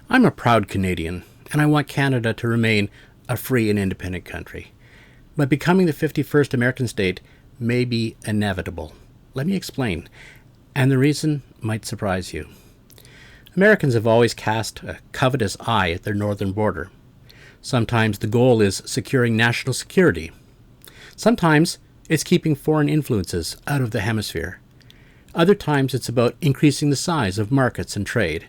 I'm a proud Canadian, and I want Canada to remain a free and independent country. But becoming the 51st American state may be inevitable. Let me explain, and the reason might surprise you. Americans have always cast a covetous eye at their northern border. Sometimes the goal is securing national security. Sometimes it's keeping foreign influences out of the hemisphere. Other times it's about increasing the size of markets and trade.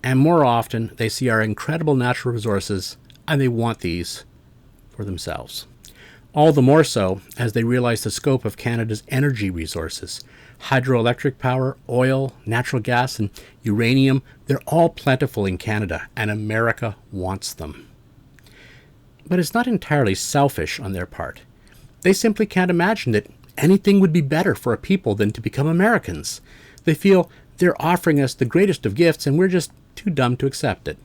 And more often they see our incredible natural resources and they want these for themselves. All the more so as they realize the scope of Canada's energy resources. Hydroelectric power, oil, natural gas, and uranium, they're all plentiful in Canada, and America wants them. But it's not entirely selfish on their part. They simply can't imagine that anything would be better for a people than to become Americans. They feel they're offering us the greatest of gifts, and we're just too dumb to accept it.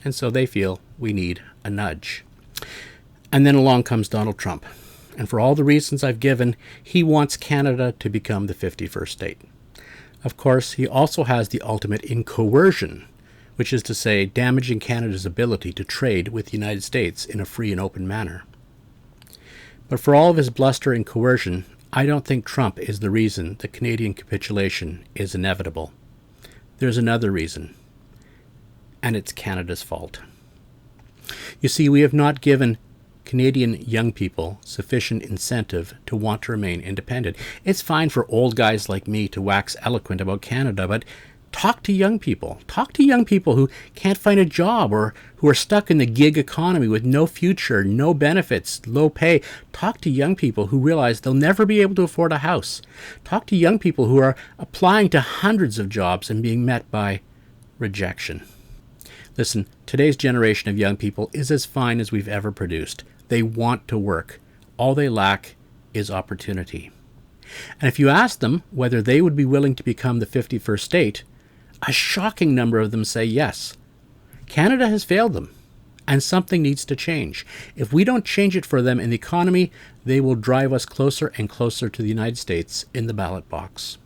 And so they feel we need a nudge. And then along comes Donald Trump. And for all the reasons I've given, he wants Canada to become the 51st state. Of course, he also has the ultimate in coercion, which is to say, damaging Canada's ability to trade with the United States in a free and open manner. But for all of his bluster and coercion, I don't think Trump is the reason the Canadian capitulation is inevitable. There's another reason, and it's Canada's fault. You see, we have not given Canadian young people sufficient incentive to want to remain independent. It's fine for old guys like me to wax eloquent about Canada, but talk to young people. Talk to young people who can't find a job or who are stuck in the gig economy with no future, no benefits, low pay. Talk to young people who realize they'll never be able to afford a house. Talk to young people who are applying to hundreds of jobs and being met by rejection. Listen, today's generation of young people is as fine as we've ever produced. They want to work. All they lack is opportunity. And if you ask them whether they would be willing to become the 51st state, a shocking number of them say yes. Canada has failed them, and something needs to change. If we don't change it for them in the economy, they will drive us closer and closer to the United States in the ballot box.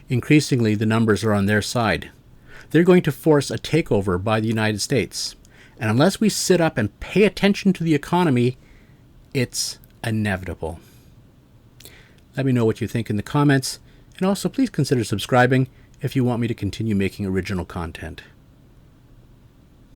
Increasingly, the numbers are on their side. They're going to force a takeover by the United States. And unless we sit up and pay attention to the economy, it's inevitable. Let me know what you think in the comments, and also please consider subscribing if you want me to continue making original content.